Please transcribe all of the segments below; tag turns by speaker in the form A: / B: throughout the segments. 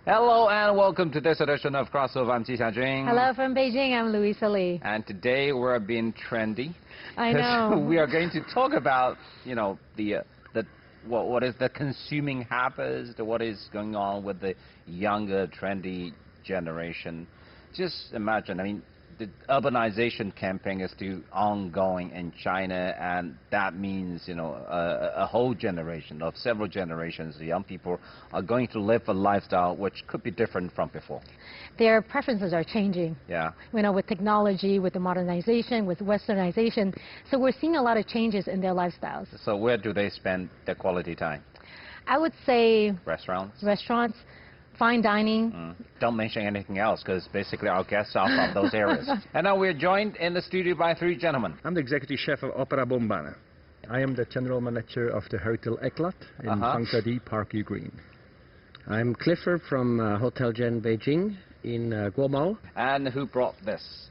A: Hello and welcome to this edition of Crossover. I'm Ji Xiaojun.
B: Hello from Beijing, I'm Louisa Lee.
A: And today we're being trendy.
B: I know.
A: We are going to talk about, you know, what is the consuming habits, what is going on with the younger, trendy generation. Just imagine, I mean, the urbanization campaign is still ongoing in China, and that means, you know, a whole generation of several generations of young people are going to live a lifestyle which could be different from before.
B: Their preferences are changing.
A: Yeah.
B: You know, with technology, with the modernization, with westernization. So we're seeing a lot of changes in their lifestyles.
A: So where do they spend their quality time?
B: I would say
A: Restaurants,
B: fine dining.
A: Don't mention anything else, because basically our guests are from those areas. And now we're joined in the studio by three gentlemen.
C: I'm the executive chef of Opera Bombana. I am the general manager of the Hotel Eclat in Fangtadi, Parkview Green.
D: I'm Clifford from Hotel Gen Beijing in Guomao.
A: And who brought this?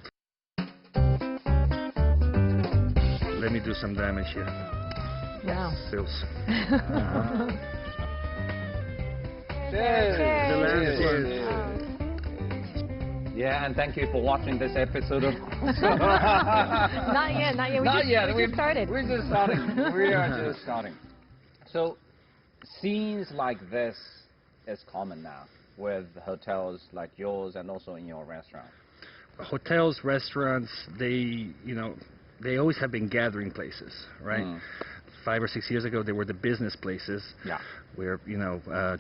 C: Let me do some damage here.
B: Wow.
C: Sales.
A: Yeah, and thank you for watching this episode of...
B: Not yet. We just started.
A: We're just starting. We are just starting. So, scenes like this is common now with hotels like yours and also in your restaurant.
C: Hotels, restaurants, they always have been gathering places, right? 5 or 6 years ago, they were the business places, where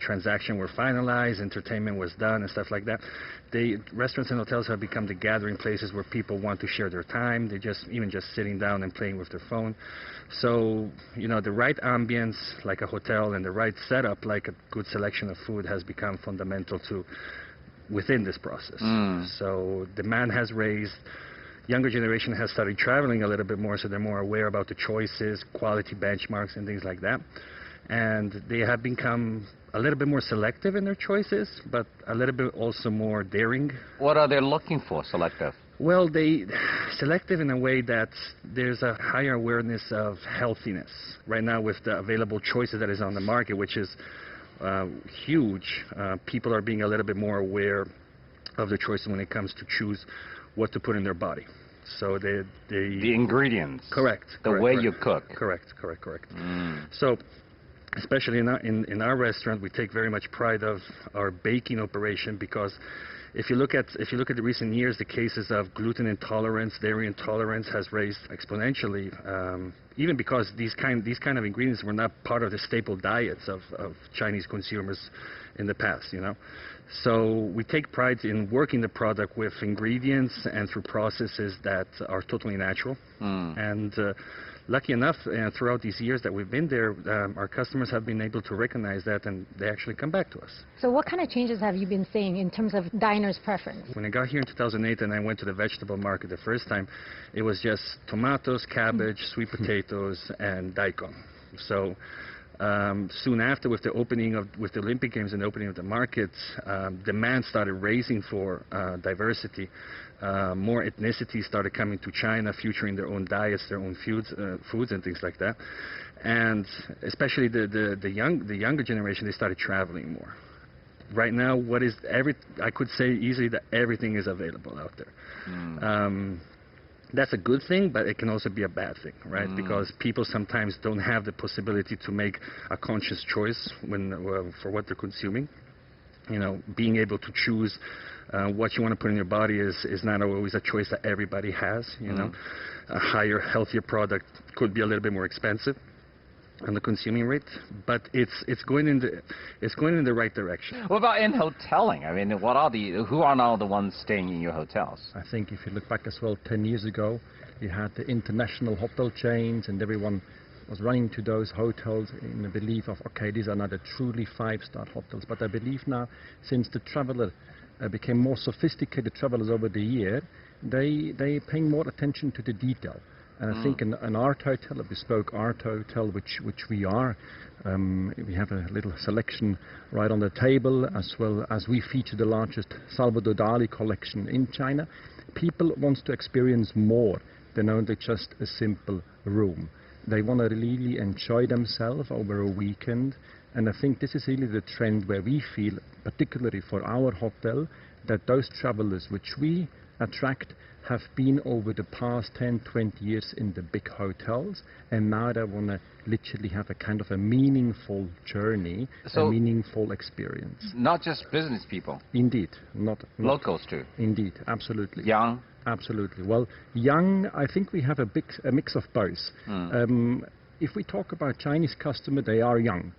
C: transactions were finalized, entertainment was done, and stuff like that. The restaurants and hotels have become the gathering places where people want to share their time. They even just sitting down and playing with their phone. So, the right ambience, like a hotel, and the right setup, like a good selection of food, has become fundamental to within this process. So demand has raised. Younger generation has started traveling a little bit more, so they're more aware about the choices, quality benchmarks, and things like that. And they have become a little bit more selective in their choices, but a little bit also more daring.
A: What are they looking for, selective?
C: Well, they selective in a way that there's a higher awareness of healthiness. Right now, with the available choices that is on the market, which is huge, people are being a little bit more aware of the choices when it comes to choose what to put in their body. So the
A: ingredients.
C: Correct.
A: The way you cook.
C: Correct. So especially in our restaurant, we take very much pride of our baking operation, because if you look at the recent years, the cases of gluten intolerance, dairy intolerance has raised exponentially, even because these kind of ingredients were not part of the staple diets of Chinese consumers in the past, So we take pride in working the product with ingredients and through processes that are totally natural. And lucky enough, throughout these years that we've been there, our customers have been able to recognize that, and they actually come back to us.
B: So what kind of changes have you been seeing in terms of diners' preference?
C: When I got here in 2008 and I went to the vegetable market the first time, it was just tomatoes, cabbage, sweet potatoes, and daikon. So soon after, with the Olympic Games and the opening of the markets, demand started raising for diversity. More ethnicity started coming to China, featuring their own diets, their own foods and things like that. And especially the younger generation, they started traveling more. Right now, I could say easily that everything is available out there. That's a good thing, but it can also be a bad thing, right? Because people sometimes don't have the possibility to make a conscious choice for what they're consuming. Being able to choose what you want to put in your body is not always a choice that everybody has. A higher, healthier product could be a little bit more expensive on the consuming rate, but it's going in the right direction.
A: What about in hoteling? I mean, who are now the ones staying in your hotels?
E: I think if you look back as well, 10 years ago, you had the international hotel chains, and everyone was running to those hotels in the belief of, okay, these are not the truly 5-star hotels. But I believe now, since the traveler became more sophisticated travelers over the year, they paying more attention to the detail. And I think an art hotel, a bespoke art hotel, which we are, we have a little selection right on the table, as well as we feature the largest Salvador Dali collection in China. People want to experience more than only just a simple room. They want to really enjoy themselves over a weekend, And I think this is really the trend where we feel, particularly for our hotel, that those travelers which we attract have been over the past 10, 20 years in the big hotels, and now they want to literally have a kind of a meaningful journey,
A: So
E: a meaningful experience.
A: not just business people,
E: Indeed, not
A: locals too.
E: Indeed, absolutely.
A: Young.
E: Absolutely. Well, young, I think we have a mix of both. If we talk about Chinese customer, they are young,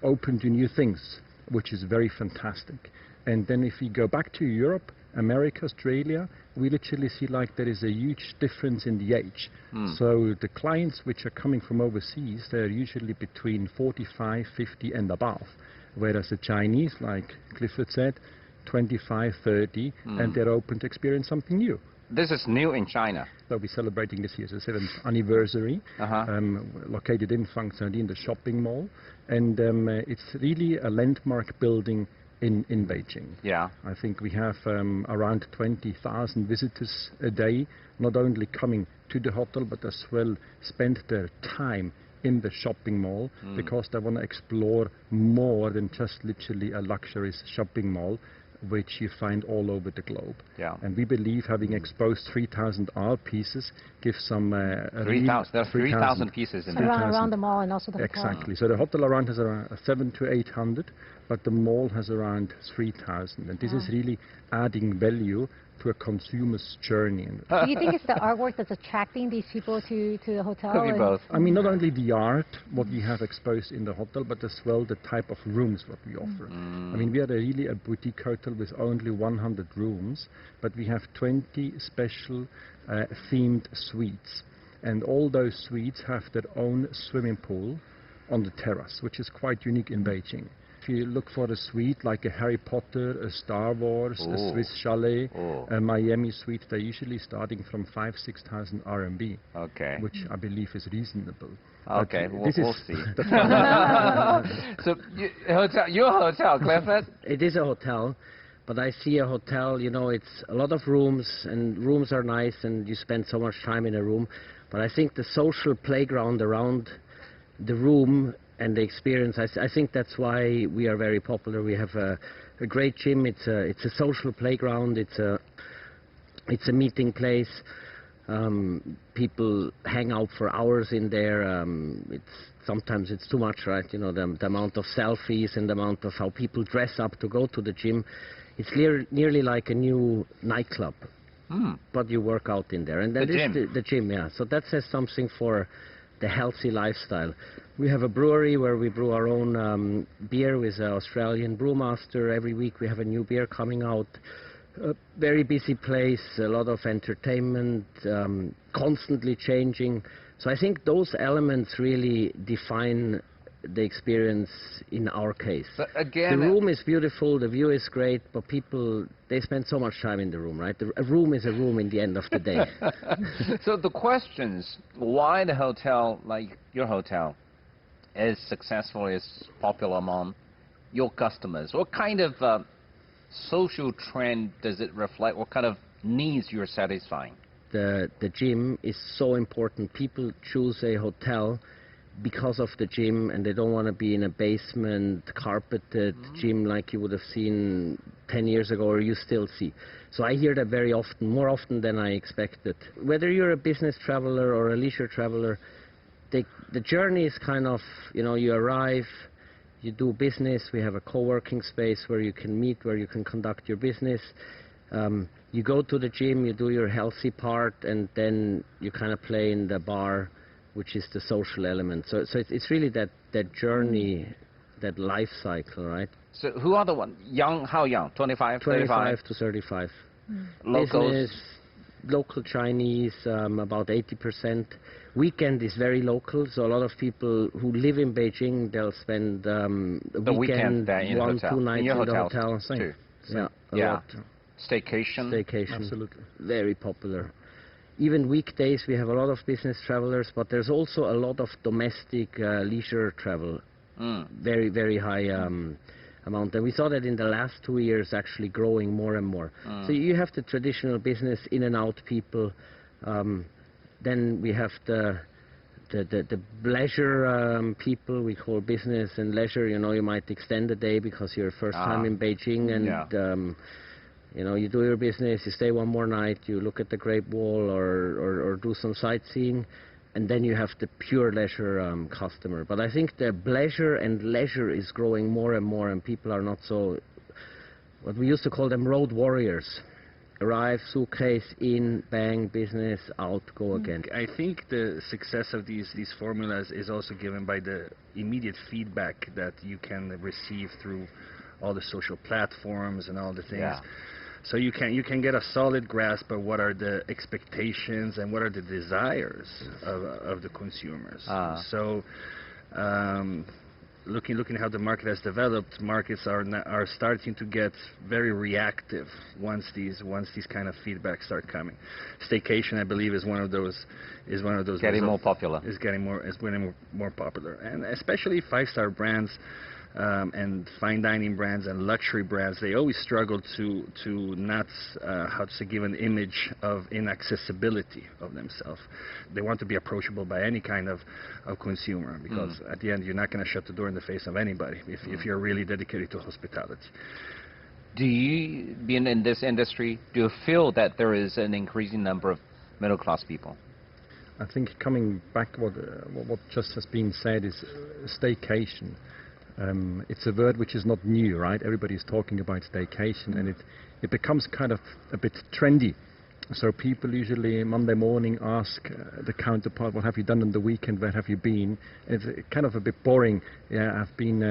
E: open to new things, which is very fantastic. And then if we go back to Europe, America, Australia, we literally see like there is a huge difference in the age. So the clients which are coming from overseas, they're usually between 45, 50 and above. Whereas the Chinese, like Clifford said, 25, 30, and they're open to experience something new.
A: This is new in China.
E: So we're celebrating this year's 7th anniversary, located in Fangzhou in the shopping mall, and it's really a landmark building in Beijing.
A: Yeah.
E: I think we have around 20,000 visitors a day, not only coming to the hotel, but as well spend their time in the shopping mall because they want to explore more than just literally a luxurious shopping mall, which you find all over the globe.
A: Yeah.
E: And we believe having exposed 3,000 art pieces gives some...
A: 3,000. There are 3,000 pieces in there.
B: Around the mall and also the hotel.
E: Exactly. So the hotel around has around 700 to 800, but the mall has around 3,000. And this is really adding value to a consumer's journey.
B: Do you think it's the artwork that's attracting these people to the hotel?
A: Could be both.
E: I mean, not only the art, what we have exposed in the hotel, but as well the type of rooms what we offer. I mean, we are really a boutique hotel with only 100 rooms, but we have 20 special themed suites. And all those suites have their own swimming pool on the terrace, which is quite unique in Beijing. If you look for a suite like a Harry Potter, a Star Wars, a Swiss chalet, a Miami suite, they're usually starting from 5,000-6,000 RMB, which I believe is reasonable.
A: Okay, we'll see. So, your hotel, Clifford?
D: It is a hotel, but I see a hotel, you know, it's a lot of rooms, and rooms are nice, and you spend so much time in a room. But I think the social playground around the room and the experience, I think that's why we are very popular. We have a great gym. It's a social playground. It's a meeting place. People hang out for hours in there. Sometimes it's too much, right? You know, the amount of selfies and the amount of how people dress up to go to the gym. It's nearly like a new nightclub, but you work out in there. And then the gym, yeah. So that says something for the healthy lifestyle. We have a brewery where we brew our own beer with an Australian brewmaster. Every week we have a new beer coming out. A very busy place, a lot of entertainment, constantly changing. So I think those elements really define the experience in our case.
A: But again,
D: the room is beautiful, the view is great, but people, they spend so much time in the room, right? A room is a room in the end of the day.
A: So the questions, why the hotel, like your hotel, is successful, is popular among your customers? What kind of social trend does it reflect? What kind of needs you're satisfying?
D: The gym is so important. People choose a hotel because of the gym, and they don't want to be in a basement, carpeted gym like you would have seen 10 years ago, or you still see. So I hear that very often, more often than I expected. Whether you're a business traveler or a leisure traveler, the journey is kind of, you know, you arrive, you do business, we have a co-working space where you can meet, where you can conduct your business. You go to the gym, you do your healthy part, and then you kind of play in the bar, which is the social element. So it's really that journey, that life cycle, right?
A: So who are the ones? Young, how young? 25,
D: 25 to 35.
A: Locals?
D: Business, local Chinese, about 80%. Weekend is very local, so a lot of people who live in Beijing, they'll spend
A: the weekend there in
D: 1-2 nights in the hotel.
A: Too.
D: Yeah, a
A: Yeah.
D: lot.
A: Staycation?
D: Staycation.
E: Absolutely.
D: Very popular. Even weekdays, we have a lot of business travelers, but there's also a lot of domestic leisure travel. Very, very high amount. And we saw that in the last 2 years actually growing more and more. So you have the traditional business in and out people. Then we have the the leisure people, we call business and leisure, you know, you might extend the day because you're first time in Beijing, and you know, you do your business, you stay one more night, you look at the Great Wall or do some sightseeing, and then you have the pure leisure customer. But I think the pleasure and leisure is growing more and more, and people are not so, what we used to call them road warriors. Arrive, suitcase, in, bang, business, out, go again.
C: I think the success of these formulas is also given by the immediate feedback that you can receive through all the social platforms and all the things.
A: Yeah.
C: So you can get a solid grasp of what are the expectations and what are the desires of the consumers. So looking how the market has developed, markets are starting to get very reactive once these kind of feedback start coming. Staycation, I believe, is one of those.
A: Getting more popular.
C: Is getting more popular, and especially five-star brands. And fine dining brands and luxury brands, they always struggle to not give an image of inaccessibility of themselves. They want to be approachable by any kind of consumer, because at the end you're not going to shut the door in the face of anybody if you're really dedicated to hospitality.
A: Do you, being in this industry, do you feel that there is an increasing number of middle-class people?
E: I think coming back what just has been said is staycation. It's a word which is not new, right? Everybody's talking about staycation, and it becomes kind of a bit trendy. So people usually Monday morning ask the counterpart, what have you done on the weekend, where have you been? It's kind of a bit boring. Yeah, I've been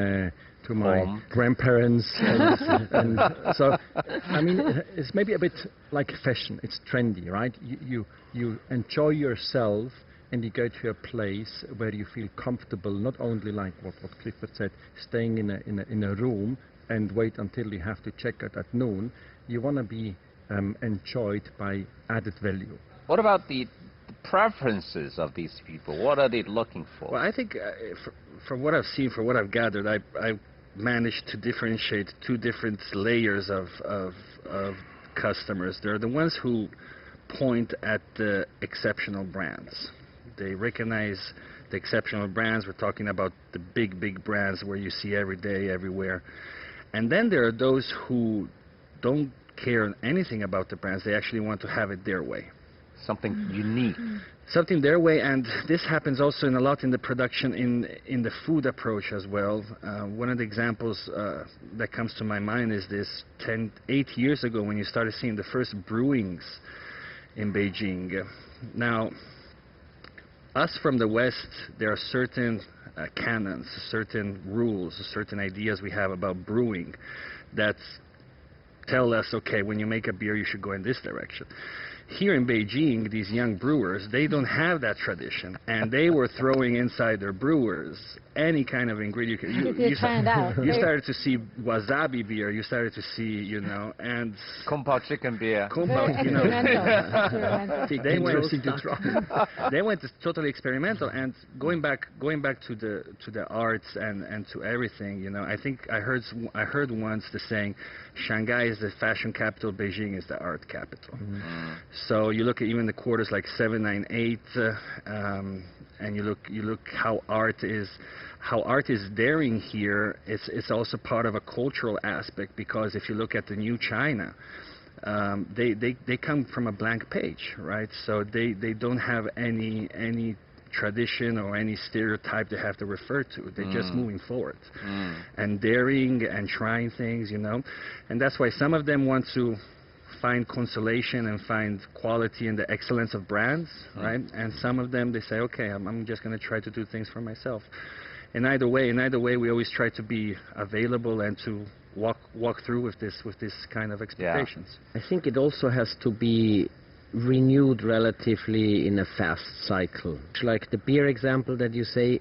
E: to my grandparents. And so, I mean, it's maybe a bit like fashion. It's trendy, right? You enjoy yourself, and you go to a place where you feel comfortable, not only like what Clifford said, staying in a room and wait until you have to check out at noon. You want to be enjoyed by added value.
A: What about the preferences of these people? What are they looking for?
C: Well, I think from what I've seen, from what I've gathered, I've managed to differentiate two different layers of customers. There are the ones who point at the exceptional brands. They recognize the exceptional brands. We're talking about the big brands where you see every day, everywhere. And then there are those who don't care anything about the brands. They actually want to have it their way.
A: Something unique.
C: Something their way, and this happens also a lot in the production, in the food approach as well. One of the examples that comes to my mind is this 8 years ago when you started seeing the first brewings in Beijing. Now, us from the West, there are certain canons, certain rules, certain ideas we have about brewing that tell us, okay, when you make a beer, you should go in this direction. Here in Beijing, these young brewers, they don't have that tradition, and they were throwing inside their brewers any kind of ingredient. You started to see wasabi beer, you started to see, you know, and
A: Kung Pao chicken beer.
C: Kung Pao, you know. They went totally experimental, and going back to the arts and to everything, you know. I think I heard once the saying, Shanghai is the fashion capital, Beijing is the art capital. So you look at even the quarters like 7, 9, 8, and you look how art is daring here. It's also part of a cultural aspect, because if you look at the new China, they come from a blank page, right? So they don't have any tradition or any stereotype they have to refer to. They're just moving forward and daring and trying things, you know. And that's why some of them want to find consolation and find quality in the excellence of brands, right? And some of them, they say, okay, I'm just going to try to do things for myself. In either way, we always try to be available and to walk through with this kind of expectations.
D: I think it also has to be renewed relatively in a fast cycle. Like the beer example that you say,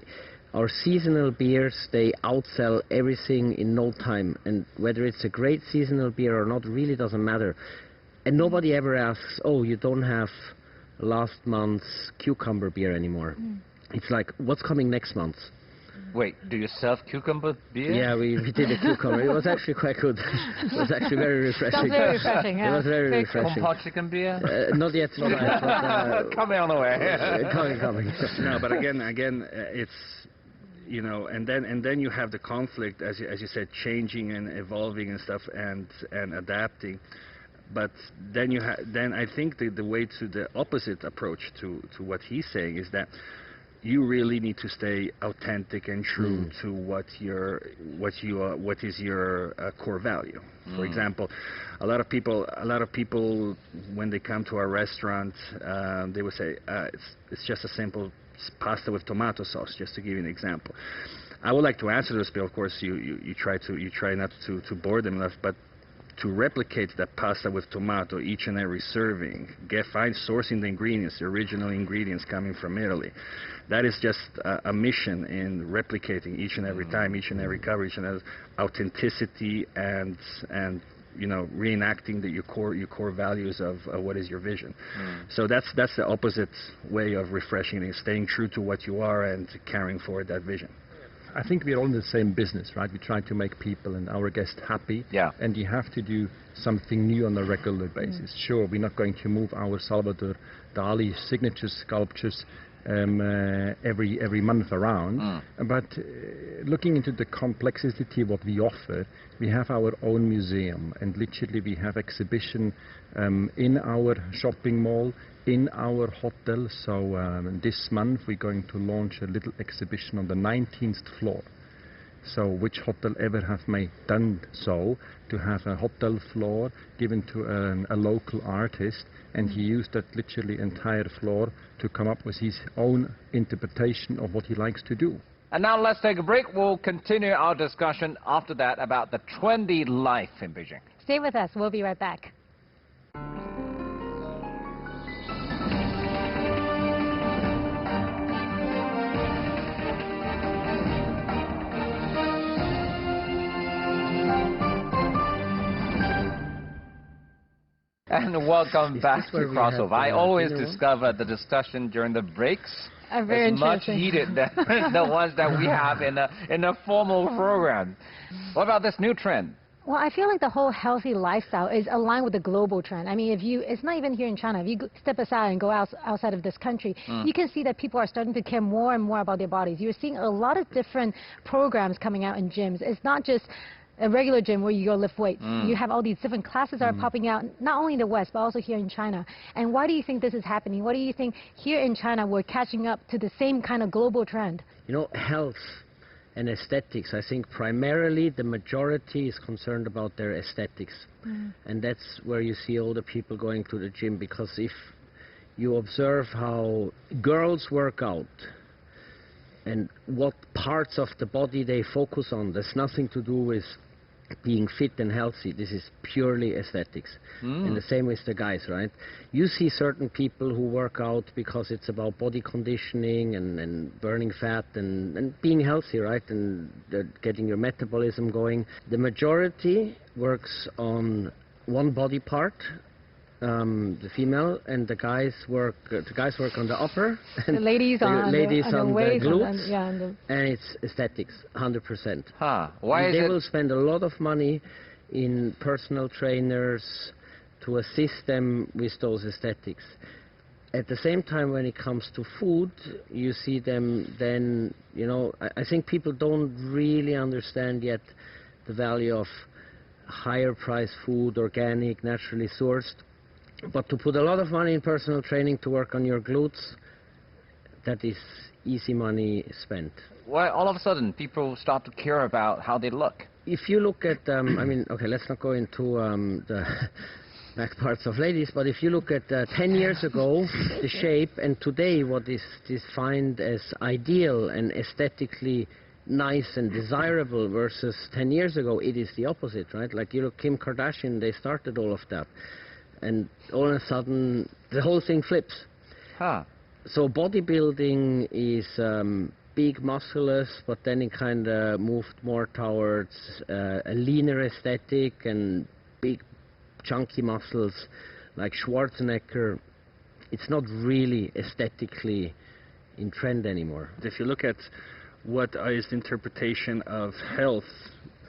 D: our seasonal beers, they outsell everything in no time, and whether it's a great seasonal beer or not really doesn't matter. And nobody ever asks, oh, you don't have last month's cucumber beer anymore. It's like, what's coming next month?
A: Wait, do you serve cucumber beer?
D: Yeah, we did a cucumber. It was actually quite good. It was actually very refreshing.
B: Sounds very refreshing, yeah.
D: It was very
B: Very
D: refreshing.
A: Hot chicken beer?
D: Not yet tonight, but
A: Coming on the way.
D: coming.
C: No, but again, it's, you know, and then you have the conflict, as you said, changing and evolving and stuff, and adapting. But then then I think the way to the opposite approach to what he's saying is that you really need to stay authentic and true to what is your core value. For example, a lot of people when they come to our restaurant, they would say it's just a simple pasta with tomato sauce, just to give you an example. I would like to answer those people. Of course, you try not to bore them enough, but to replicate that pasta with tomato each and every serving, sourcing the ingredients, the original ingredients coming from Italy. That is just a mission in replicating each and every time, each and every coverage, and authenticity and you know, reenacting your core values of what is your vision. So that's the opposite way of refreshing it, staying true to what you are and carrying forward that vision.
E: I think we're all in the same business, right? We try to make people and our guests happy.
A: Yeah.
E: And you have to do something new on a regular basis. Sure, we're not going to move our Salvador Dali signature sculptures every month around. But looking into the complexity of what we offer, we have our own museum, and literally we have exhibition in our shopping mall, in our hotel. So this month we're going to launch a little exhibition on the 19th floor. So which hotel ever have done so, to have a hotel floor given to a local artist, and he used that literally entire floor to come up with his own interpretation of what he likes to do.
A: And now let's take a break. We'll continue our discussion after that about the trendy life in Beijing.
B: Stay with us. We'll be right back.
A: And welcome back to
D: where we
A: Crossover.
D: have,
A: I always
D: you know,
A: discover the discussion during the breaks
B: Very
A: is much
B: interesting.
A: heated than the ones that we have in a formal program. What about this new trend?
B: Well, I feel like the whole healthy lifestyle is aligned with the global trend. I mean, it's not even here in China. If you step aside and go outside of this country, you can see that people are starting to care more and more about their bodies. You're seeing a lot of different programs coming out in gyms. It's not just a regular gym where you go lift weights. You have all these different classes that are popping out, not only in the West, but also here in China. And why do you think this is happening? Why do you think here in China we're catching up to the same kind of global trend?
D: You know, health and aesthetics, I think primarily the majority is concerned about their aesthetics. And that's where you see all the people going to the gym, because if you observe how girls work out and what parts of the body they focus on, there's nothing to do with being fit and healthy. This is purely aesthetics. And the same with the guys, right? You see certain people who work out because it's about body conditioning and burning fat and being healthy, right? And getting your metabolism going. The majority works on one body part, the female, and the guys work on the upper, and
B: The ladies on the waist,
D: glutes,
B: and
D: it's aesthetics, 100%.
A: Huh. Why is
D: They
A: it?
D: will spend a lot of money in personal trainers to assist them with those aesthetics. At the same time, when it comes to food, you see them then, you know, I think people don't really understand yet the value of higher price food, organic, naturally sourced. But to put a lot of money in personal training to work on your glutes, that is easy money spent.
A: Why all of a sudden people start to care about how they look?
D: If you look at, I mean, okay, let's not go into the back parts of ladies, but if you look at 10 years ago, the shape, and today what is defined as ideal and aesthetically nice and desirable versus 10 years ago, it is the opposite, right? Like, you look, Kim Kardashian, they started all of that. And all of a sudden, the whole thing flips.
A: Huh.
D: So bodybuilding is big, musculous, but then it kind of moved more towards a leaner aesthetic and big, chunky muscles like Schwarzenegger. It's not really aesthetically in trend anymore.
C: If you look at what is the interpretation of health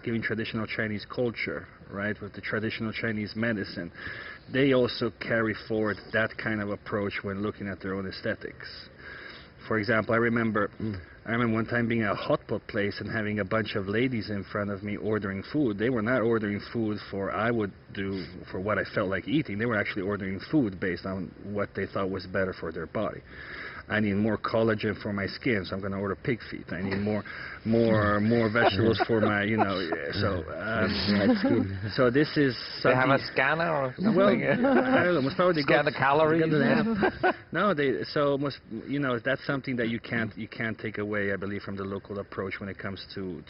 C: given traditional Chinese culture, right, with the traditional Chinese medicine. They also carry forward that kind of approach when looking at their own aesthetics. For example, I remember one time being at a hot pot place and having a bunch of ladies in front of me ordering food. They were not ordering food for what I felt like eating. They were actually ordering food based on what they thought was better for their body. I need more collagen for my skin, so I'm going to order pig feet. I need more vegetables for my, so this is something.
A: They have a scanner or something?
C: Well, I don't know. Most probably
A: scan the calories.
C: No, that's something that you can't take away, I believe, from the local approach when it comes to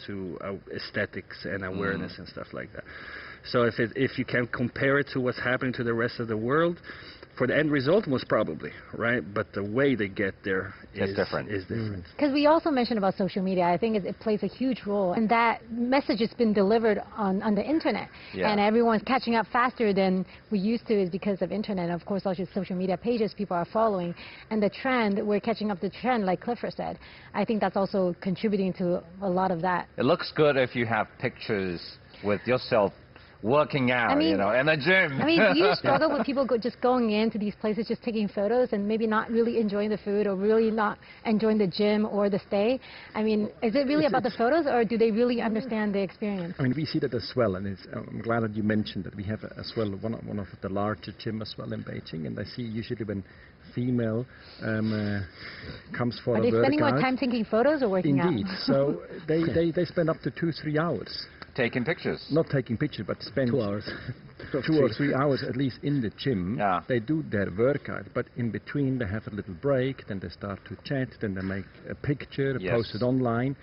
C: aesthetics and awareness and stuff like that. So if you can compare it to what's happening to the rest of the world, for the end result, most probably, right? But the way they get there is different.
B: Because we also mentioned about social media. I think it plays a huge role. And that message has been delivered on the internet. Yeah. And everyone's catching up faster than we used to is because of internet. And of course, also social media pages people are following. And the trend, we're catching up the trend, like Clifford said. I think that's also contributing to a lot of that.
A: It looks good if you have pictures with yourself working out, in the gym.
B: I mean, do you struggle with people just going into these places, just taking photos and maybe not really enjoying the food or really not enjoying the gym or the stay? I mean, is it really about the photos or do they really understand the experience?
E: I mean, we see that as well, and I'm glad that you mentioned that we have as well one of the larger gyms as well in Beijing, and I see usually when female comes for a workout.
B: Are they spending more time taking photos or working out?
E: Indeed. So they spend up to 2-3 hours.
A: Taking pictures?
E: Not taking pictures, but spend
D: 2 hours.
E: 2 or 3 hours at least in the gym.
A: Yeah.
E: They do their workout, but in between they have a little break, then they start to chat, then they make a picture, post it online.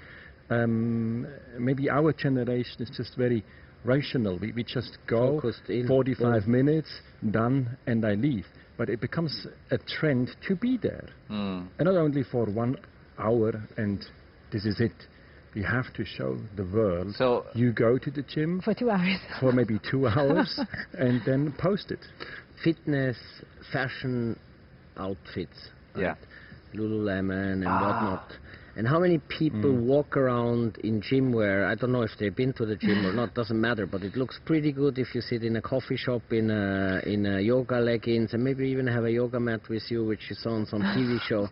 E: Maybe our generation is just very rational. We just go, 45 minutes, done, and I leave. But it becomes a trend to be there. And not only for 1 hour and this is it. You have to show the world. So you go to the gym
B: for 2 hours.
E: For maybe 2 hours and then post it.
D: Fitness, fashion outfits. Right? Lululemon and whatnot. And how many people walk around in gym wear? I don't know if they've been to the gym or not, doesn't matter, but it looks pretty good if you sit in a coffee shop in a yoga leggings and maybe even have a yoga mat with you, which you saw on some TV show.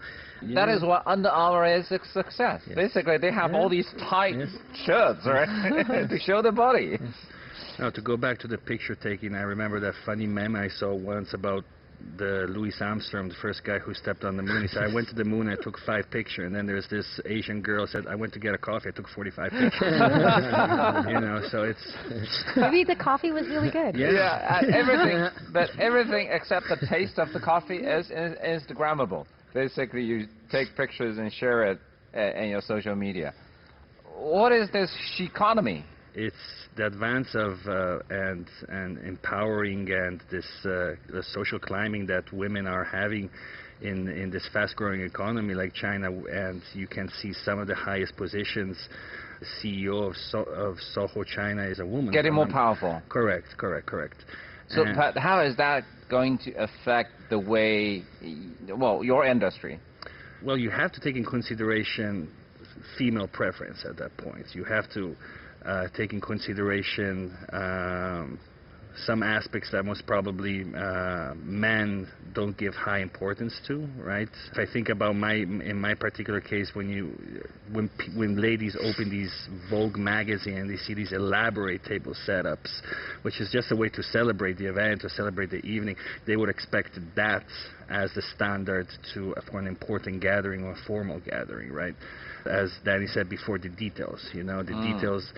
A: That is what Under Armour is a success. Yes. Basically, they have all these tight shirts, right, to show the body.
C: Now, to go back to the picture taking, I remember that funny meme I saw once about the Louis Armstrong, the first guy who stepped on the moon. He said, I went to the moon, I took 5 pictures. And then there's this Asian girl said, I went to get a coffee, I took 45 pictures. So it's...
B: Maybe the coffee was really good.
A: Everything except the taste of the coffee is Instagrammable. Basically, you take pictures and share it in your social media. What is this economy?
C: It's the advance of and empowering and this the social climbing that women are having in this fast-growing economy like China, and you can see some of the highest positions. The CEO of Soho China is a woman.
A: Getting more powerful.
C: Correct.
A: So, Pat, how is that going to affect the way, your industry?
C: Well, you have to take in consideration female preference at that point. You have to take in consideration some aspects that most probably men don't give high importance to, right? If I think about in my particular case, when ladies open these Vogue magazine and they see these elaborate table setups, which is just a way to celebrate the event, to celebrate the evening, they would expect that as the standard for an important gathering or a formal gathering, right? As Danny said before, the details, details,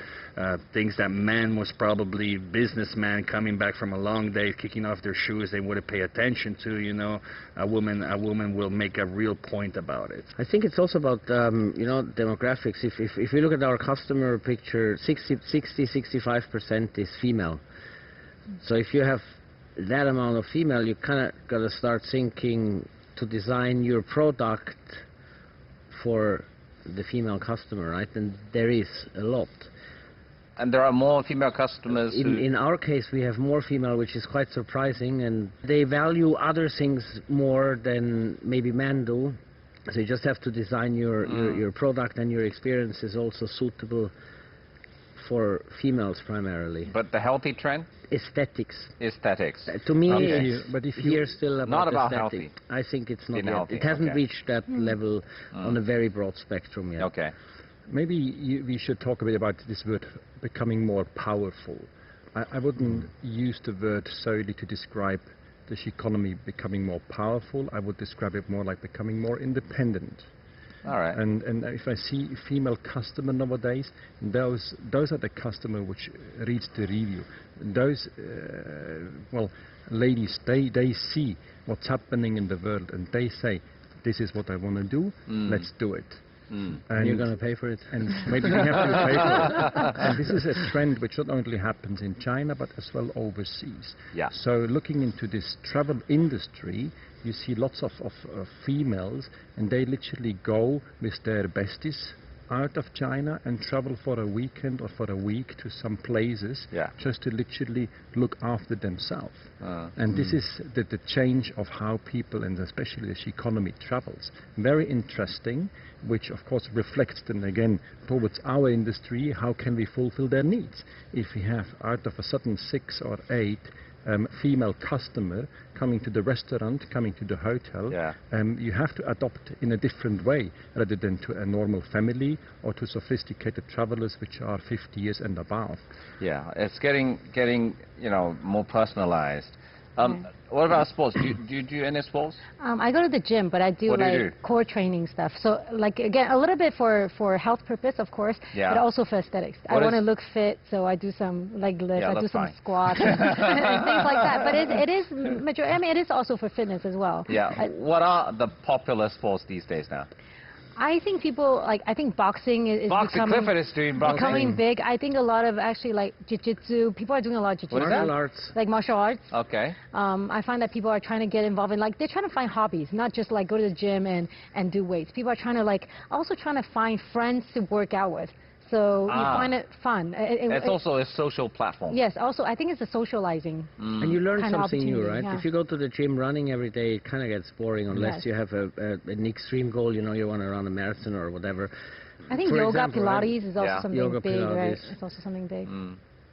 C: things that men, most probably businessmen coming back from a long day, kicking off their shoes, they wouldn't pay attention to, a woman will make a real point about it.
D: I think it's also about, demographics. If we look at our customer picture, 65% is female. So if you have that amount of female, you kind of got to start thinking to design your product for the female customer, right? And there is a lot.
A: And there are more female customers.
D: In our case, we have more female, which is quite surprising, and they value other things more than maybe men do. So you just have to design your product, and your experience is also suitable for females primarily.
A: But the healthy trend?
D: Aesthetics.
A: Aesthetics.
D: To me,
A: Okay.
E: But if you
D: here still about
A: Not about
D: aesthetic.
A: healthy.
D: I think it's not
A: Being
D: yet.
A: healthy,
D: It hasn't
A: okay.
D: reached that level on a very broad spectrum yet.
A: Okay.
E: maybe we should talk a bit about this word becoming more powerful. I wouldn't use the word solely to describe the economy becoming more powerful. I would describe it more like becoming more independent.
A: All right.
E: And if I see female customer nowadays, those are the customer which reads the review. Those ladies, they see what's happening in the world, and they say, this is what I want to do, let's do it.
D: And you're going to pay for it.
E: And maybe we have to pay for it. And this is a trend which not only happens in China, but as well overseas.
A: Yeah.
E: So looking into this travel industry, you see lots of females, and they literally go with their besties out of China and travel for a weekend or for a week to some places just to literally look after themselves. And this is the change of how people, and especially the economy, travels. Very interesting, which of course reflects then again towards our industry, how can we fulfill their needs? If we have out of a sudden 6 or 8 female customer coming to the restaurant, coming to the hotel, you have to adopt in a different way rather than to a normal family or to sophisticated travelers which are 50 years and above.
A: Yeah, it's getting more personalized. What about sports? Do you do any sports?
B: I go to the gym, but I do
A: What do you do?
B: core training stuff. So like again, a little bit for health purpose, of course, but also for aesthetics. I want to look fit, so I do some leg lifts, I do some squats and things like that. But it is it is also for fitness as well.
A: Yeah. What are the popular sports these days now?
B: I think people I think boxing is
A: Clifford is doing boxing.
B: becoming big. I think a lot of actually like jiu-jitsu. People are doing a lot of jiu-jitsu.
D: Martial arts.
B: Like martial arts.
A: Okay.
B: I find that people are trying to get involved in they're trying to find hobbies, not just like go to the gym and do weights. People are trying to also trying to find friends to work out with. So you find it fun.
A: It's also a social platform.
B: Yes, also I think it's a socializing.
D: And you learn something new, right?
B: Yeah.
D: If you go to the gym running every day, it kind of gets boring unless you have an extreme goal. You want to run a marathon or whatever.
B: I think yoga, Pilates is also something
D: yoga,
B: big,
D: Pilates.
B: right? It's also something big.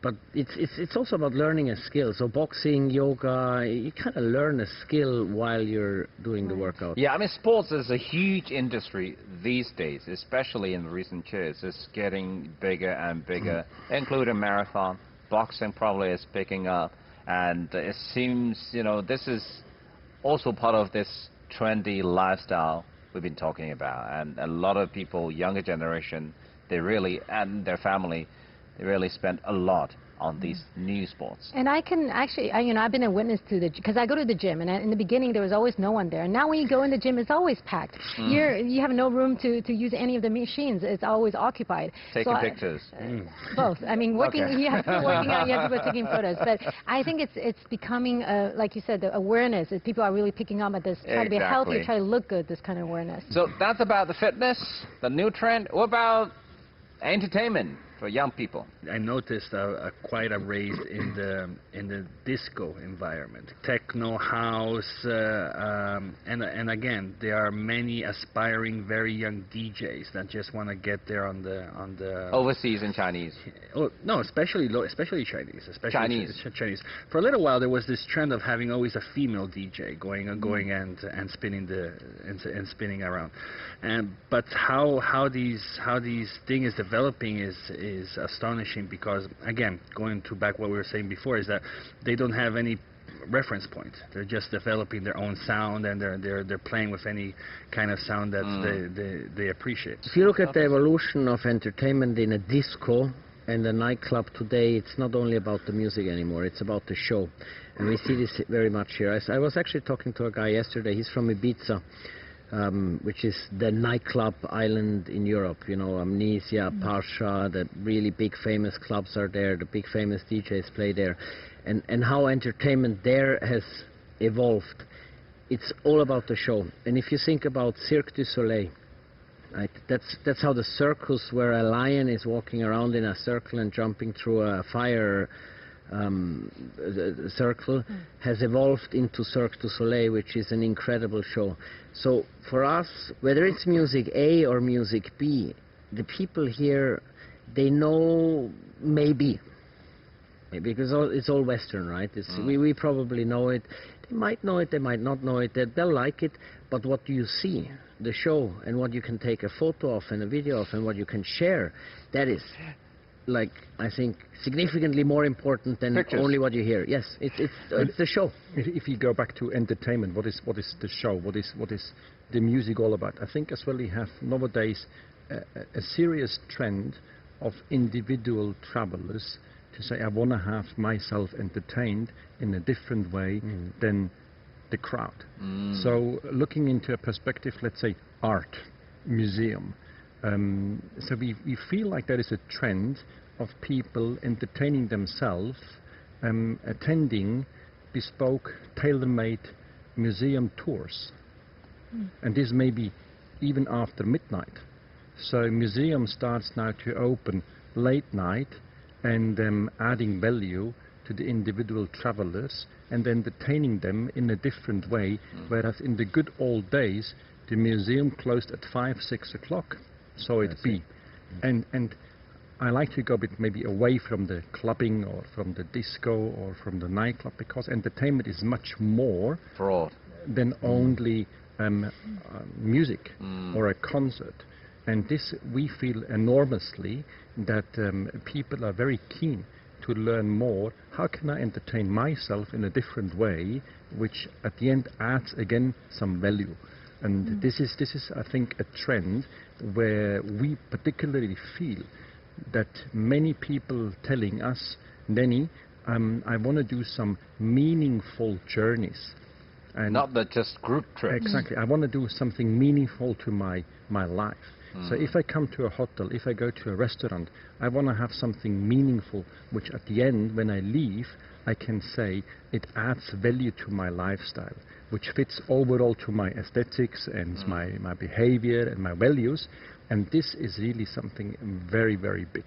D: But it's also about learning a skill. So boxing, yoga, you kind of learn a skill while you're doing the workout.
A: Yeah, I mean, sports is a huge industry these days, especially in recent years. It's getting bigger and bigger, including marathon. Boxing probably is picking up. And it seems, this is also part of this trendy lifestyle we've been talking about. And a lot of people, younger generation, and their family, they really spend a lot on these new sports.
B: And I can actually, I've been a witness to because I go to the gym, and in the beginning there was always no one there. And now when you go in the gym, it's always packed. You have no room to use any of the machines. It's always occupied.
A: Taking pictures.
B: Both. I mean, you have people working out, you have people taking photos. But I think it's becoming, like you said, the awareness. People are really picking up at this, trying to be healthy, try to look good, this kind of awareness.
A: So that's about the fitness, the new trend. What about entertainment for young people?
C: I noticed quite a raise in the disco environment, techno, house, and again, there are many aspiring, very young DJs that just want to get there on the
A: Overseas and Chinese.
C: Oh no, especially Chinese, Chinese. For a little while, there was this trend of having always a female DJ going and spinning around, but how these thing is developing is astonishing, because again, going to back what we were saying before, is that they don't have any reference point. They're just developing their own sound, and they're playing with any kind of sound that they appreciate.
D: If you look at the evolution of entertainment in a disco and a nightclub today, it's not only about the music anymore, it's about the show. And we see this very much here. I was actually talking to a guy yesterday. He's from Ibiza, which is the nightclub island in Europe. Amnesia, Parsha, the really big famous clubs are there, the big famous DJs play there. And how entertainment there has evolved. It's all about the show. And if you think about Cirque du Soleil, right, that's how the circus, where a lion is walking around in a circle and jumping through a fire circle, has evolved into Cirque du Soleil, which is an incredible show. So for us, whether it's music A or music B, the people here, they know maybe because it's all Western, right? We probably know it. They might know it, they might not know it. They'll like it, but what do you see? The show, and what you can take a photo of and a video of and what you can share, that is, like, I think, significantly more important than
A: Pictures.
D: only what you hear. Yes, it's the show.
E: If you go back to entertainment, what is the show? What is the music all about? I think as well we have nowadays a serious trend of individual travelers to say, I want to have myself entertained in a different way than the crowd. So looking into a perspective, let's say art, museum. So we feel like there is a trend of people entertaining themselves, attending bespoke, tailor-made museum tours. And this may be even after midnight. So museum starts now to open late night and adding value to the individual travelers and entertaining them in a different way, whereas in the good old days the museum closed at 5, 6 o'clock, so it be. And I like to go a bit maybe away from the clubbing or from the disco or from the nightclub, because entertainment is much more
A: Broad.
E: than only music or a concert. And this we feel enormously that people are very keen to learn more. How can I entertain myself in a different way, which at the end adds again some value? And this is I think a trend where we particularly feel that many people telling us, Denny, I want to do some meaningful journeys. And
A: Not the just group trips.
E: exactly, I want to do something meaningful to my life. So if I come to a hotel, if I go to a restaurant, I want to have something meaningful, which at the end, when I leave, I can say it adds value to my lifestyle, which fits overall to my aesthetics and my behavior and my values. And this is really something very, very big.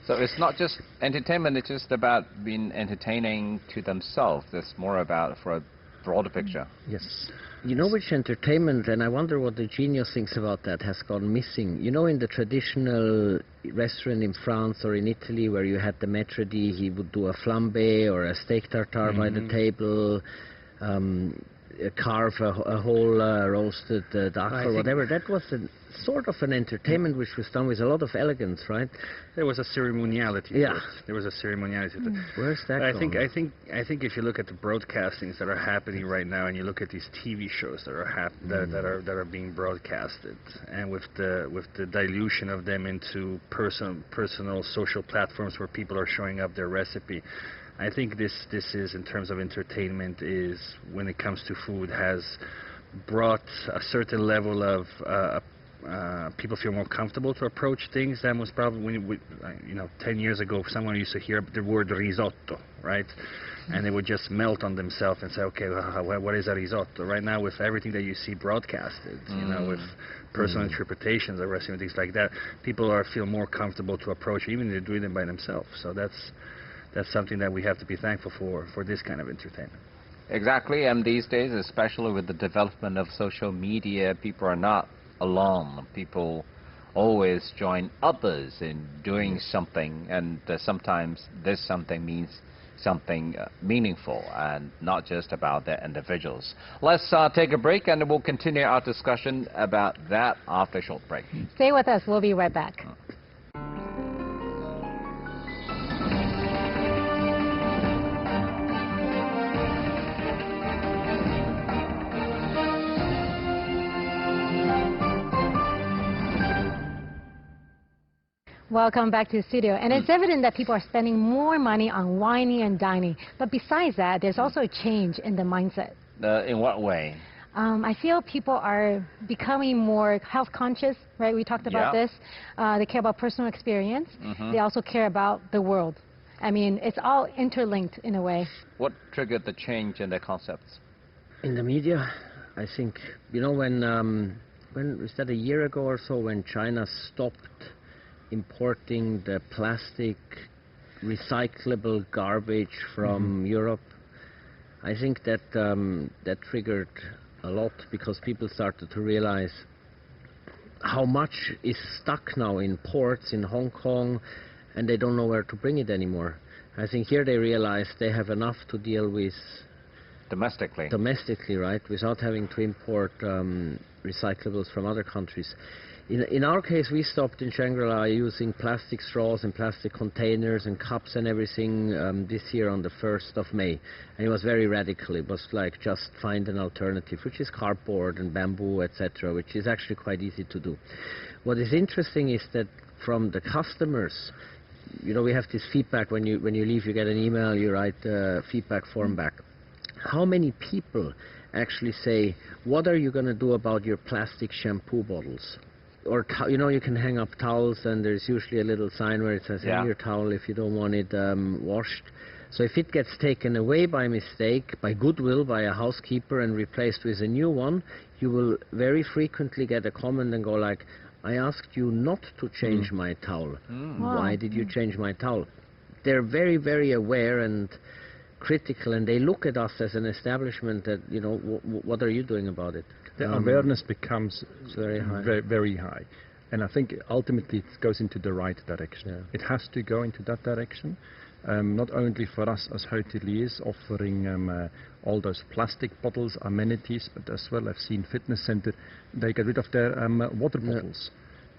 A: So it's not just entertainment, it's just about being entertaining to themselves. It's more about for a broader picture.
E: Yes.
D: You know which entertainment, and I wonder what the genius thinks about that, has gone missing. You know, in the traditional restaurant in France or in Italy where you had the maître d', he would do a flambé or a steak tartare by the table, carve a whole roasted duck or whatever. That was a sort of an entertainment which was done with a lot of elegance, right?
C: There was a ceremoniality to it. There was a ceremoniality to it.
D: Where's that
C: I
D: going?
C: think if you look at the broadcastings that are happening right now, and you look at these TV shows that are that are being broadcasted, and with the dilution of them into personal social platforms where people are showing up their recipe, I think this is, in terms of entertainment, is, when it comes to food, has brought a certain level of people feel more comfortable to approach things. That was probably, 10 years ago, someone used to hear the word risotto, right? And they would just melt on themselves and say, okay, well, what is a risotto? Right now, with everything that you see broadcasted, with personal interpretations of recipe and things like that, people feel more comfortable to approach, even if they're doing them by themselves. So that's something that we have to be thankful for this kind of entertainment.
A: Exactly, and these days, especially with the development of social media, people are not alone. People always join others in doing something, and sometimes this something means something meaningful and not just about the individuals. Let's take a break, and we'll continue our discussion about that after a short break.
B: Stay with us. We'll be right back. Welcome back to the studio. And it's evident that people are spending more money on wining and dining. But besides that, there's also a change in the mindset.
A: In what way?
B: I feel people are becoming more health conscious, right? We talked about this. They care about personal experience. They also care about the world. I mean, it's all interlinked in a way.
A: What triggered the change in the concepts?
D: In the media, I think, when was that, a year ago or so, when China stopped importing the plastic recyclable garbage from Europe. I think that that triggered a lot because people started to realize how much is stuck now in ports in Hong Kong, and they don't know where to bring it anymore. I think here they realize they have enough to deal with domestically, right, without having to import recyclables from other countries. In our case, we stopped in Shangri-La using plastic straws and plastic containers and cups and everything this year on the 1st of May. And it was very radical. It was like just find an alternative, which is cardboard and bamboo, etc., which is actually quite easy to do. What is interesting is that from the customers, you know, we have this feedback when you leave, you get an email, you write a feedback form back. How many people actually say, what are you going to do about your plastic shampoo bottles? Or, you know, you can hang up towels, and there's usually a little sign where it says, hang your towel if you don't want it washed. So if it gets taken away by mistake, by goodwill, by a housekeeper and replaced with a new one, you will very frequently get a comment and go like, I asked you not to change my towel. Why did you change my towel? They're very, very aware and critical, and they look at us as an establishment that, you know, what are you doing about it?
E: The awareness becomes
D: very high.
E: Very high. And I think ultimately it goes into the right direction.
D: Yeah.
E: It has to go into that direction, not only for us as hoteliers offering all those plastic bottles, amenities, but as well I've seen fitness center, they get rid of their water bottles.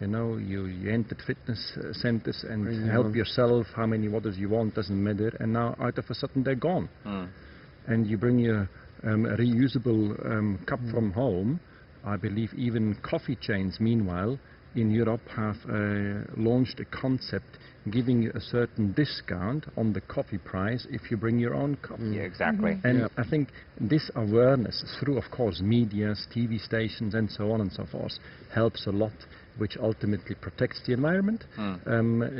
E: You know, you entered fitness centers and help yourself, how many waters you want, doesn't matter, and now out of a sudden they're gone. And you bring your reusable cup from home. I believe even coffee chains, meanwhile, in Europe have launched a concept giving you a certain discount on the coffee price if you bring your own cup.
A: Yeah, exactly.
E: And I think this awareness through, of course, medias, TV stations, and so on and so forth, helps a lot, which ultimately protects the environment,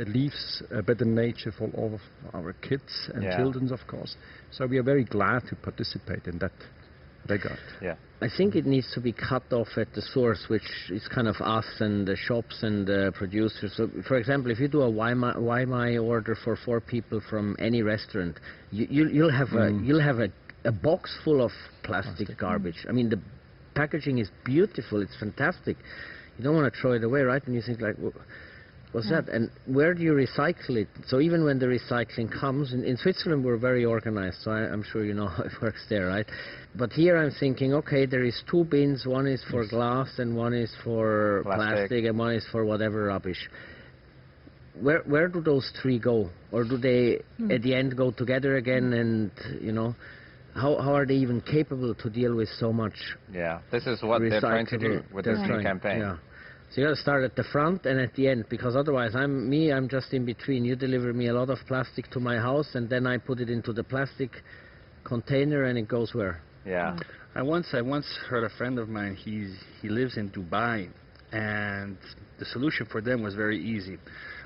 E: leaves a better nature for all of our kids and children, of course. So we are very glad to participate in that regard.
A: Yeah.
D: I think it needs to be cut off at the source, which is kind of us and the shops and the producers. So, for example, if you do a Waimai order for 4 people from any restaurant, you'll have a box full of plastic garbage. I mean, the packaging is beautiful. It's fantastic. You don't want to throw it away, right? And you think, like, what's that? And where do you recycle it? So even when the recycling comes, in Switzerland we're very organized, so I'm sure you know how it works there, right? But here I'm thinking, okay, there is 2 bins, one is for glass and one is for plastic and one is for whatever rubbish. Where do those 3 go? Or do they at the end go together again, and, you know, how are they even capable to deal with so much?
A: Yeah, this is what they're trying to do with this new campaign.
D: Yeah. So you got to start at the front and at the end, because otherwise I'm just in between. You deliver me a lot of plastic to my house, and then I put it into the plastic container, and it goes where?
A: Yeah.
C: I once heard a friend of mine. He lives in Dubai, and the solution for them was very easy.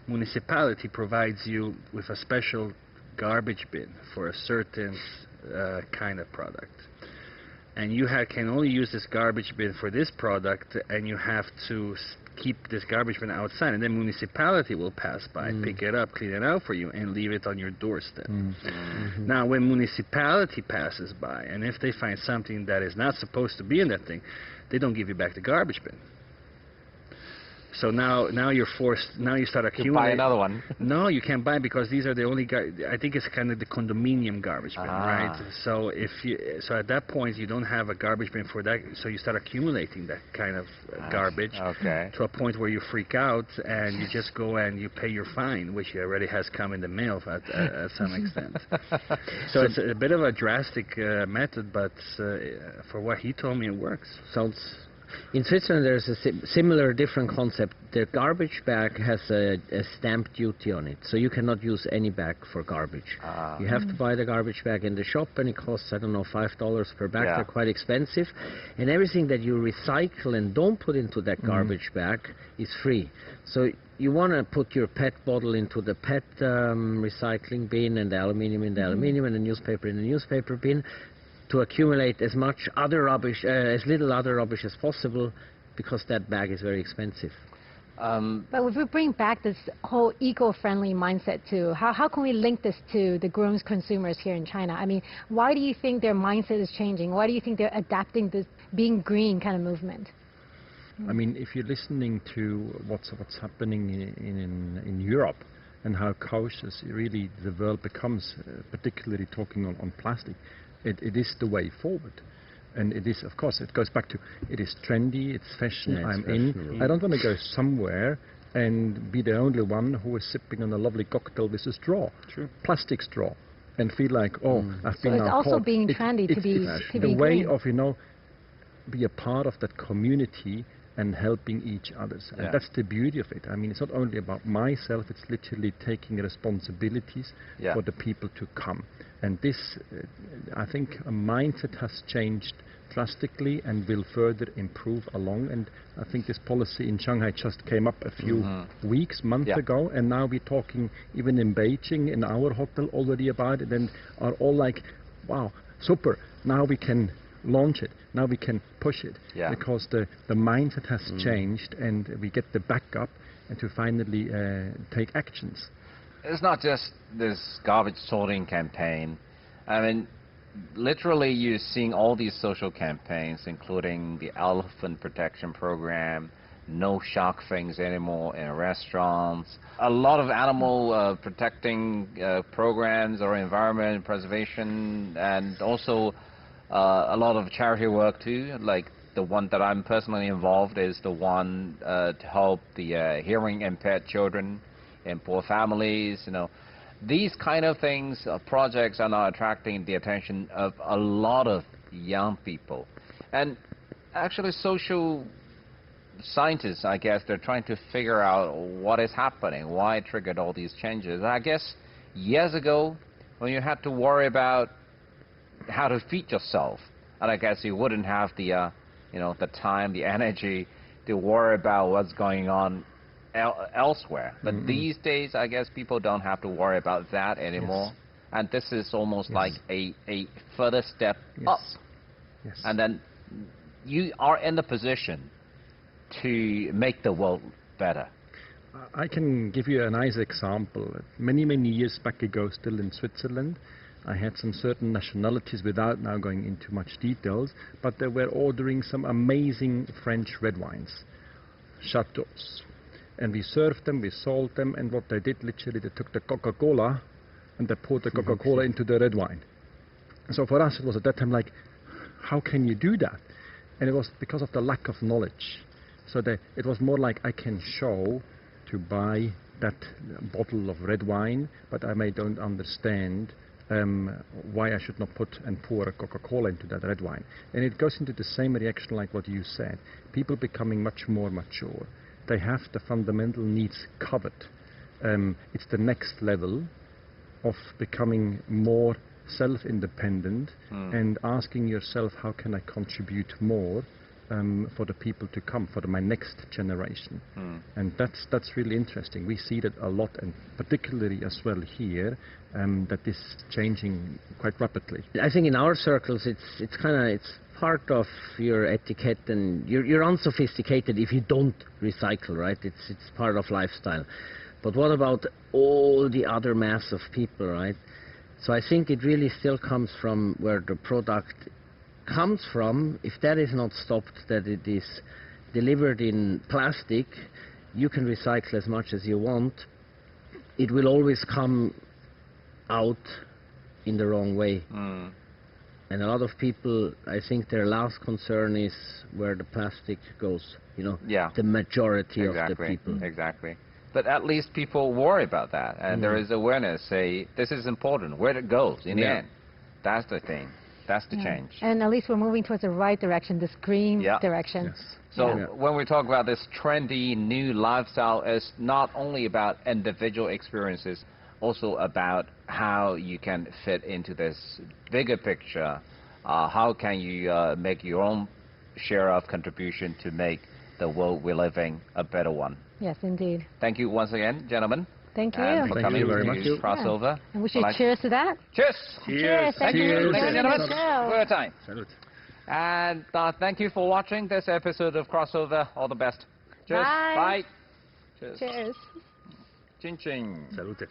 C: Municipality provides you with a special garbage bin for a certain kind of product, and you can only use this garbage bin for this product, and you have to keep this garbage bin outside, and then municipality will pass by, pick it up, clean it out for you, and leave it on your doorstep. Now, when municipality passes by, and if they find something that is not supposed to be in that thing, they don't give you back the garbage bin. So now you're forced. Now you start accumulating.
A: Buy another one.
C: No, you can't buy, because these are the only. I think it's kind of the condominium garbage bin, right? So so at that point you don't have a garbage bin for that. So you start accumulating that kind of garbage to a point where you freak out, and you just go and you pay your fine, which already has come in the mail at some extent. So it's a bit of a drastic method, but for what he told me, it works.
D: Sounds. In Switzerland, there's a similar, different concept. The garbage bag has a stamp duty on it, so you cannot use any bag for garbage. You have to buy the garbage bag in the shop, and it costs, I don't know, $5 per bag. They're quite expensive. And everything that you recycle and don't put into that garbage bag is free. So you want to put your PET bottle into the PET recycling bin, and the aluminium in the aluminium, and the newspaper in the newspaper bin, to accumulate as much other rubbish, as little other rubbish as possible, because that bag is very expensive.
B: But if we bring back this whole eco-friendly mindset too, how can we link this to the grown consumers here in China? I mean, why do you think their mindset is changing? Why do you think they're adapting this being green kind of movement?
E: I mean, if you're listening to what's happening in Europe and how cautious really the world becomes, particularly talking on plastic, it is the way forward. And it is, of course, it goes back to, it is trendy, it's fashion,
D: Yeah,
E: I'm
D: it's
E: in.
D: fashionable.
E: I don't want to go somewhere and be the only one who is sipping on a lovely cocktail with a straw, plastic straw, and feel like, oh, I've
B: So
E: been
B: it's
E: now
B: also
E: caught.
B: being trendy to be
E: the way
B: green.
E: of, be a part of that community and helping each other.
A: Yeah.
E: And that's the beauty of it. I mean, it's not only about myself, it's literally taking responsibilities for the people to come. And this, I think, a mindset has changed drastically and will further improve along. And I think this policy in Shanghai just came up a few months ago, and now we're talking even in Beijing, in our hotel already about it, and are all like, wow, super, now we can launch it, now we can push it, because the mindset has changed, and we get the backup and to finally take actions.
A: It's not just this garbage sorting campaign. I mean, literally you're seeing all these social campaigns, including the elephant protection program, no shark fins anymore in restaurants, a lot of animal protecting programs or environment preservation, and also a lot of charity work too. Like the one that I'm personally involved is the one to help the hearing impaired children in poor families. These kind of things, projects are now attracting the attention of a lot of young people. And actually social scientists, I guess, they're trying to figure out what is happening, why it triggered all these changes. I guess years ago, when you had to worry about how to feed yourself, and I guess you wouldn't have the the time, the energy to worry about what's going on elsewhere. But these days, I guess people don't have to worry about that anymore. And this is almost like a further step up. And then you are in the position to make the world better.
E: I can give you a nice example. Many years back ago, still in Switzerland, I had some certain nationalities, without now going into much details, but they were ordering some amazing French red wines, chateaus. And we served them, we sold them, and what they did, literally, they took the Coca-Cola and they poured the Coca-Cola into the red wine. So for us, it was at that time like, how can you do that? And it was because of the lack of knowledge. So it was more like, I can show to buy that bottle of red wine, but I don't understand why I should not put and pour a Coca-Cola into that red wine. And it goes into the same reaction like what you said. People becoming much more mature. They have the fundamental needs covered. It's the next level of becoming more self-independent and asking yourself, how can I contribute more for the people to come, for my next generation? And that's really interesting. We see that a lot, and particularly as well here, that this is changing quite rapidly.
D: I think in our circles, it's part of your etiquette, and you're unsophisticated if you don't recycle, right? It's part of lifestyle. But what about all the other mass of people, right? So I think it really still comes from where the product comes from. If that is not stopped, that it is delivered in plastic, you can recycle as much as you want. It will always come out in the wrong way. And a lot of people, I think their last concern is where the plastic goes, the majority of the people.
A: Exactly. But at least people worry about that, and there is awareness, say, this is important, where it goes in the end. That's the thing. That's the change.
B: And at least we're moving towards the right direction, this green direction.
A: So when we talk about this trendy new lifestyle, it's not only about individual experiences, also about how you can fit into this bigger picture. How can you make your own share of contribution to make the world we're living a better one?
B: Yes, indeed.
A: Thank you once again, gentlemen.
B: Thank you.
A: And for
E: Thank
A: coming
E: you very
A: to
E: much.
A: Crossover.
B: And we should cheers to that.
A: Cheers!
B: Cheers. Thank you.
A: Ladies and gentlemen,
B: Show.
A: for your time.
E: Salute.
A: And thank you for watching this episode of Crossover. All the best. Cheers.
B: Bye.
A: Bye. Cheers.
B: Cheers.
A: Ching ching.
C: Salute.